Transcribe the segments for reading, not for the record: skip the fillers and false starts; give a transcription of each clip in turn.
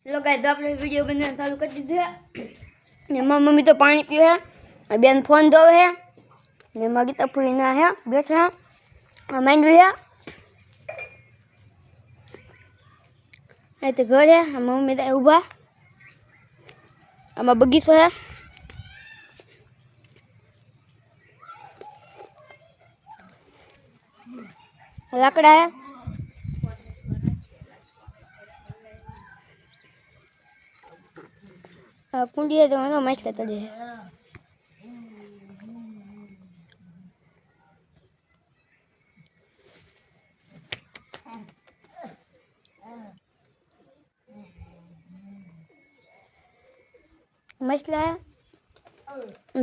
hello guys, આપણે video બનાવવાનું ચાલુ કરી દીધું છે ને મારી મમ્મી તો પાણી પીવે છે, બેન ફોન જોવે છે ને મારી ગીતા પૂરી ના છે બેઠા માંડવી છે એટલે ઘરે મમ્મી ત્યાં ઊભા આમાં બગીચો છે લાકડા છે કુંડી તો માછલા તળે છે માછલા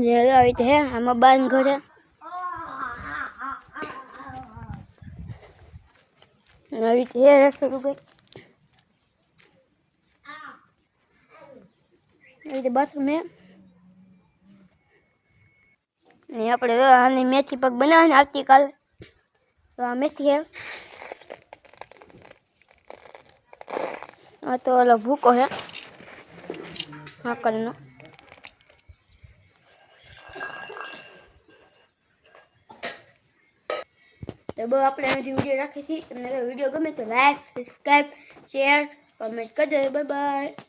જે આવી છે આમાં બાંધ ઘરે આવી છે રસોડું ગઈ રીતે બાથરૂમ હે ને આપણે આની મેથી પગ બનાવવાના આવતીકાલ તો આ મેથી હે આ તો ઓલો ભૂકો હે હાકરનો તો બહુ આપણે હજી વિડીયો રાખી હતી તમને વિડીયો ગમે તો લાઈક સબસ્ક્રાઈબ શેર કમેન્ટ કરજો બાય બાય